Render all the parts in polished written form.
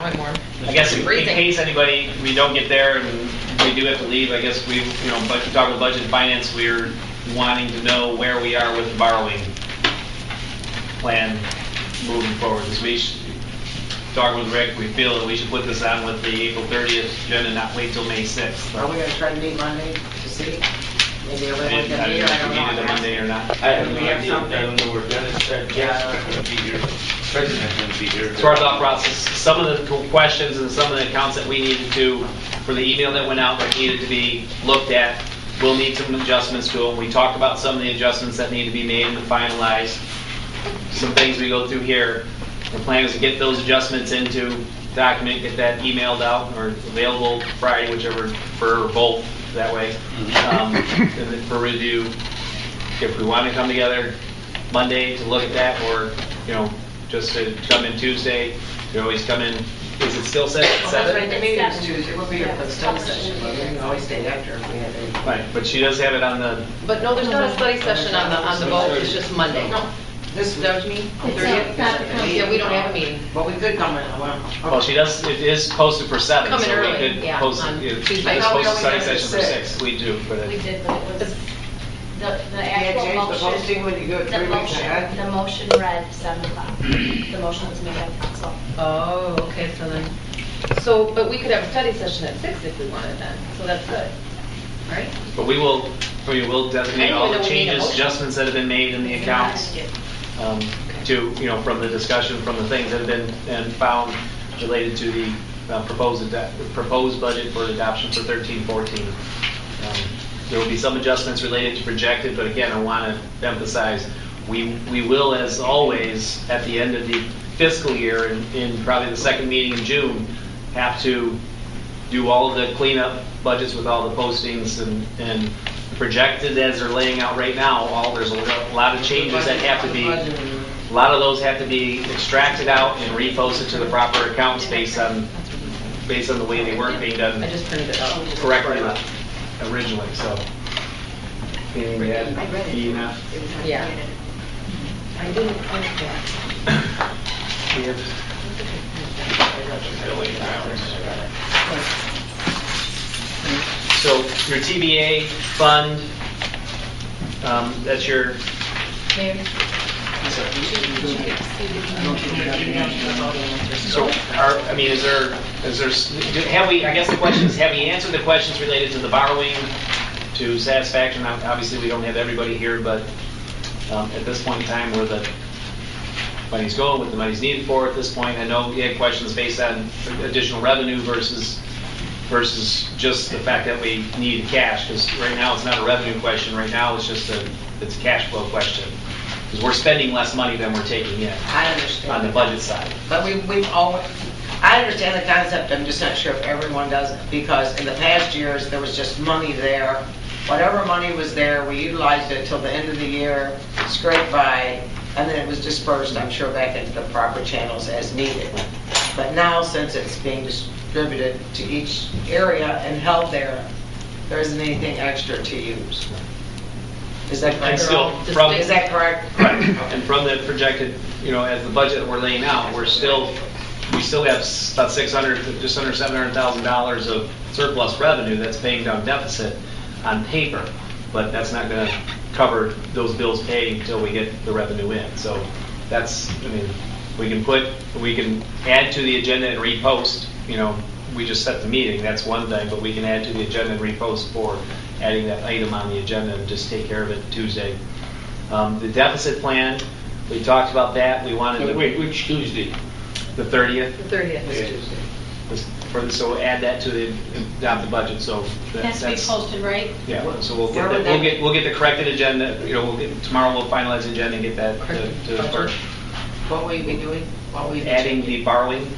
I guess in case anybody, we don't get there and we do have to leave, I guess we, but talk about budget and finance, we're wanting to know where we are with the borrowing plan moving forward. As we talk with Rick, we feel that we should put this on with the April 30th agenda and not wait till May 6th. Are we going to try to meet Monday to see? Maybe everyone I can meet, I don't if we needed a Monday or not. I have no idea. I don't know where Dennis said, Jeff's not going to be here. President's going to be here. So our thought process, some of the questions and some of the accounts that we needed to, for the email that went out that needed to be looked at, we'll need some adjustments to them. We talked about some of the adjustments that need to be made and finalized. Some things we go through here. The plan is to get those adjustments into document, get that emailed out or available Friday, whichever, for both that way, and then for review. If we want to come together Monday to look at that, or just to come in Tuesday, you always come in. Is it still set at 7? The meeting is Tuesday. We'll be here for the study session, but we can always stay after if we have any. Right, but she does have it on the. But no, there's not a study session on the vote. It's just Monday. No. This Is that what you mean? It's not the 30th? Yeah, we don't have a meeting. But we could come in. Well, she does. It is posted for 7, Come in so early, we could yeah, post on it. Tuesday. It's I thought we posted only study did session for 6. 6. We do, but We did, but it was, the Yeah, actual change the posting motion, when you go 3 weeks ahead. the motion read 7 o'clock. The motion was made by council. Oh, okay, but we could have a study session at 6 if we wanted then, so that's good, right? but we will designate all the I didn't even know we made a changes, motion. adjustments that have been made in the accounts. To, from the discussion, from the things that have been and found related to the proposed budget for adoption for 13-14. There will be some adjustments related to projected, but again, I want to emphasize, we will, as always, at the end of the fiscal year, in probably the second meeting in June, have to do all of the cleanup budgets with all the postings and projected as they're laying out right now. There's a lot of changes that have to be. A lot of those have to be extracted out and reposted to the proper accounts based on the way they weren't being done I just printed it out. correctly originally. So, anything to add? I read it. Ina? Yeah. I didn't print that. We have- So your TBA fund, that's your. Mayor? So, have we, I guess the question is, have we answered the questions related to the borrowing to satisfaction? Now, obviously, we don't have everybody here, but at this point in time, where the money's going, what the money's needed for at this point, I know we had questions based on additional revenue versus just the fact that we need cash, because right now it's not a revenue question, right now it's just it's a cash flow question. Because we're spending less money than we're taking in I understand. on the budget side. But we've always, I understand the concept, I'm just not sure if everyone does it, because in the past years, there was just money there. Whatever money was there, we utilized it till the end of the year, scraped by, and then it was dispersed, I'm sure, back into the proper channels as needed. But now, since it's being distributed to each area and held there, there isn't anything extra to use. Is that And correct? still, Is that correct? and from the projected, as the budget that we're laying out, we still have about just under $700,000 of surplus revenue that's paying down deficit on paper, but that's not going to cover those bills paid until we get the revenue in. So that's, we can add to the agenda and repost, we just set the meeting, that's one thing, but we can add to the agenda and repost for adding that item on the agenda and just take care of it Tuesday. The deficit plan, we talked about that. We wanted to. Wait, which Tuesday? The 30th. The 30th is Yeah. Tuesday. So add that to the adopt the budget. So Has to be posted, right? Yeah. So we'll Where get would that, that- we'll get the corrected agenda. Tomorrow we'll finalize the agenda and get that to the clerk. What will you be doing? What will you be Adding changing the borrowing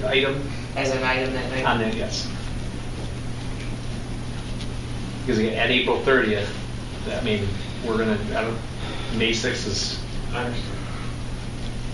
item as an item that night? on that, yes. Because at April 30th, we're gonna, May 6th is.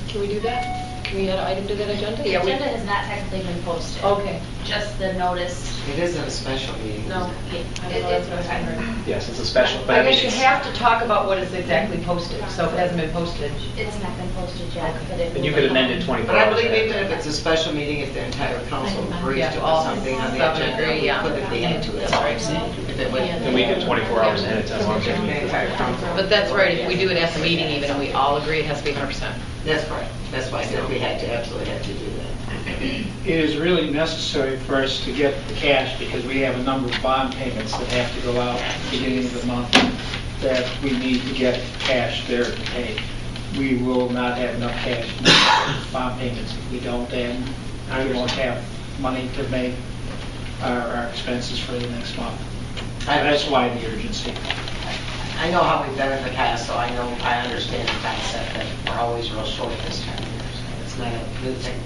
Can we do that? Can we add an item to that agenda? The Yeah, we- agenda has not technically been posted. Okay. Just the notice. It isn't a special meeting. No. Yeah, I it- know that's it's what I heard. Yes, it's a special, but I I mean, guess you it's, have to talk about what is exactly posted, so if it hasn't been posted. It's not been posted yet, but it. and you could amend it 24 But I hours believe ahead. even if it's a special meeting, if the entire council agrees Yeah, to all put something on the seven agenda, agree, we yeah. put it into it, that's what I'm saying. If it would- And we get 24 hours ahead of time. The entire council. But that's right, if we do it at the meeting even, and we all agree it has to be 100%. That's correct. That's why I said we had to, absolutely had to do that. It is really necessary for us to get the cash because we have a number of bond payments that have to go out at the beginning of the month that we need to get cash there to pay. We will not have enough cash to make bond payments if we don't, and we won't have money to make our expenses for the next month. That's why the urgency. I know how we've done it in the past, so I know, I understand the concept that we're always real short this time of year, so it's not a good thing.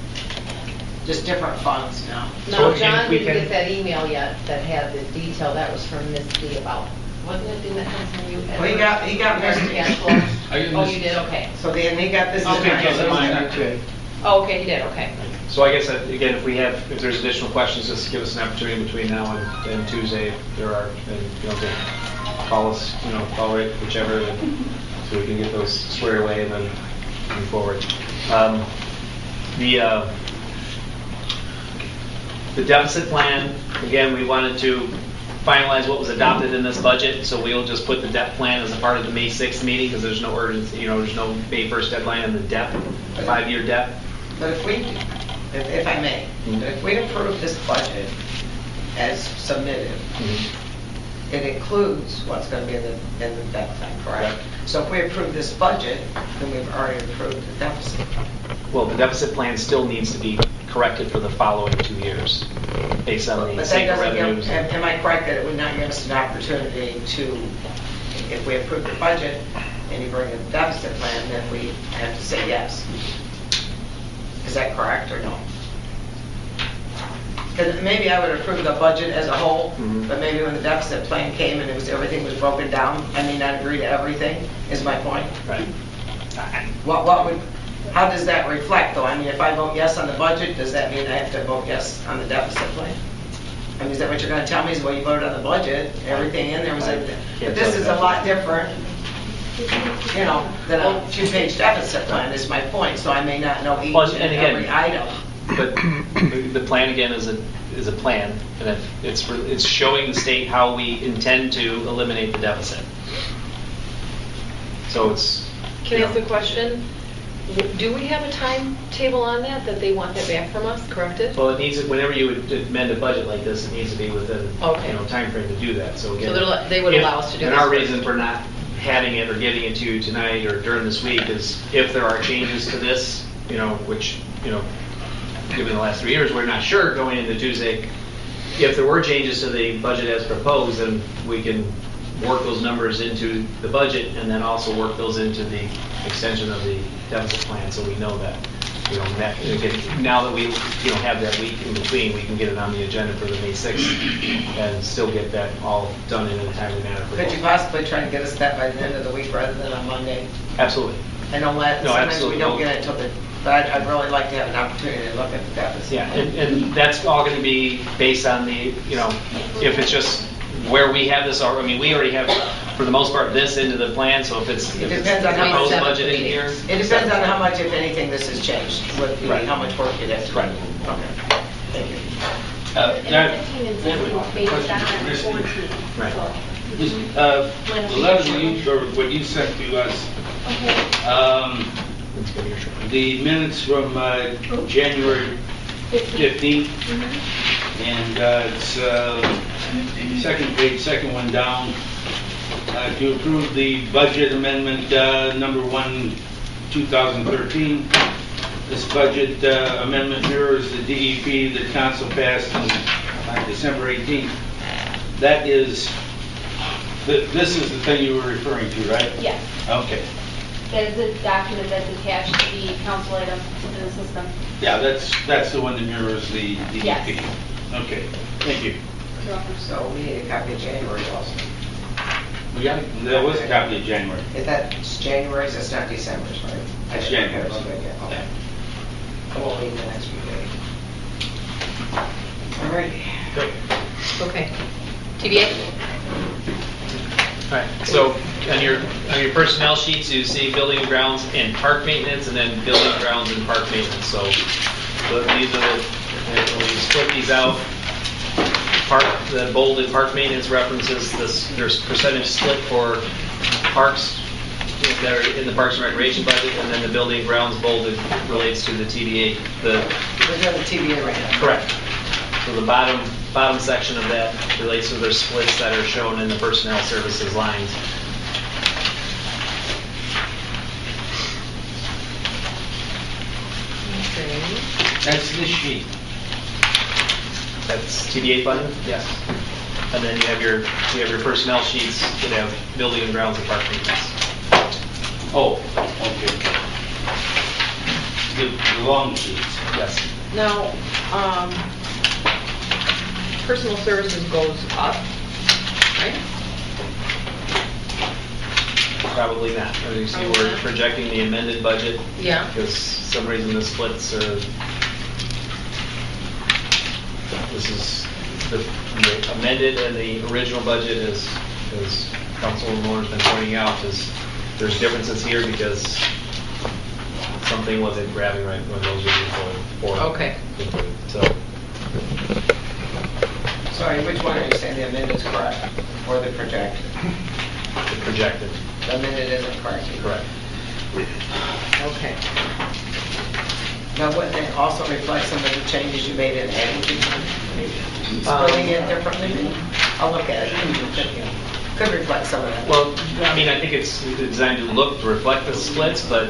Just different funds now. So No, if John we didn't can- get that email yet that had the detail, that was from Ms. D about, wasn't it, didn't that come from you? Well, he got American Mr. Cash Flow? I get Oh, Ms. you did, okay. So then he got this. I'll pick tonight, up so- mine too. Oh, okay, he did, okay. So I guess, again, if there's additional questions, just give us an opportunity between now and Tuesday, if there are, and, to call us, call Rick, whichever, so we can get those squared away and then move forward. The deficit plan, again, we wanted to finalize what was adopted in this budget, so we'll just put the debt plan as a part of the May 6th meeting, because there's no urgency, there's no May 1st deadline on the debt, 5-year debt. But if we, if I may, if we approve this budget as submitted, it includes what's going to be in the debt plan, correct? So if we approve this budget, then we've already approved the deficit. Well, the deficit plan still needs to be corrected for the following 2 years, based on the But that state doesn't revenues. give, am I correct that it would not give us an opportunity to, if we approve the budget and you bring in the deficit plan, then we have to say yes? Is that correct or no? Because maybe I would approve the budget as a whole, but maybe when the deficit plan came and everything was broken down, I may not agree to everything, is my point. Right. How does that reflect though? I mean, if I vote yes on the budget, does that mean I have to vote yes on the deficit plan? I mean, is that what you're going to tell me is, well, you voted on the budget, everything in there was, but this is a lot different, than a 2-page deficit plan is my point, so I may not know each Well, and and again- every item. But the plan, again, is a plan, and it's showing the state how we intend to eliminate the deficit. So it's... Can I ask a question? Do we have a timetable on that they want that back from us, corrected? Well, it needs, whenever you would amend a budget like this, it needs to be within, Okay. timeframe to do that, so again... So they would allow us to do And this our first. reason for not having it or giving it to you tonight or during this week is if there are changes to this, which, given the last 3 years, we're not sure going into Tuesday. If there were changes to the budget as proposed, then we can work those numbers into the budget and then also work those into the extension of the deficit plan, so we know that, now that we, have that week in between, we can get it on the agenda for the May 6th and still get that all done in a timely manner. for Could you both. possibly try to get us that by the end of the week rather than on Monday? Absolutely. I know that No, sometimes absolutely. we don't get it until but I'd really like to have an opportunity to look at the deficit. Yeah, and that's all going to be based on the, if it's just where we have this, we already have, for the most part, this into the plan, so if it's It depends on how much proposed budget in here. It depends on how much, if anything, this has changed, Right. how much work it has to do. Right. Okay, thank you. That- 15 and 16 based on Question. 14. Right. The letter what you sent to us, the minutes from January 15th, and it's second page, second one down, to approve the budget amendment number 1, 2013. This budget amendment mirrors the DEP that council passed on December 18th. That is, this is the thing you were referring to, right? Yes, Okay. that is the document that's attached to the council item in the system. Yeah, that's the one that mirrors the DEP. Yes. Okay, thank you. So we need a copy of January also. We got it. There was a copy of January. Is that January's, it's not December's, right? It's January's. Okay. we'll leave the next meeting. All right. Good. Okay. TBA? All right, so on your personnel sheets, you see building and grounds and park maintenance, and then building grounds and park maintenance. So these are when you split these out, the bolded park maintenance references this, there's percentage split for parks that are in the Parks and Recreation budget, and then the building and grounds bolded relates to the TDA. We're doing the TBA right now. Correct. So the bottom section of that relates to their splits that are shown in the personnel services lines. Okay. That's this sheet. That's TDA funding? Yes. And then you have your personnel sheets that have building and grounds and park maintenance. Oh, okay. The long sheets. Yes. Now, personal services goes up, right? Probably not. As you see, Probably we're not. projecting the amended budget Yeah. because for some reason the splits are, this is the amended and the original budget is, as Councilwoman Moore's been pointing out, is there's differences here because something wasn't grabbing right when those were before. Okay. So, Sorry, which one are you saying the amended's correct, or the projected? the projected, The amended isn't correct. correct. Okay. Now, wouldn't it also reflect some of the changes you made in adding people? Splitting it differently? I'll look at it. Could reflect some of that. Well, I mean, I think it's designed to reflect the splits, but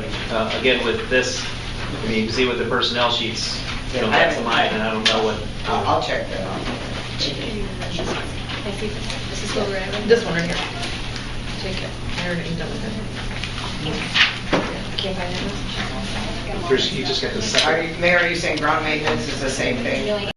again, with this, I mean, you can see with the personnel sheets, you know, that's mine, and I don't know what. I'll check that out. This is what we're at. This one right here. Take it. I already done with it. Can't find it. You just get the Are second. you, Mayor, are you saying ground maintenance is the same thing?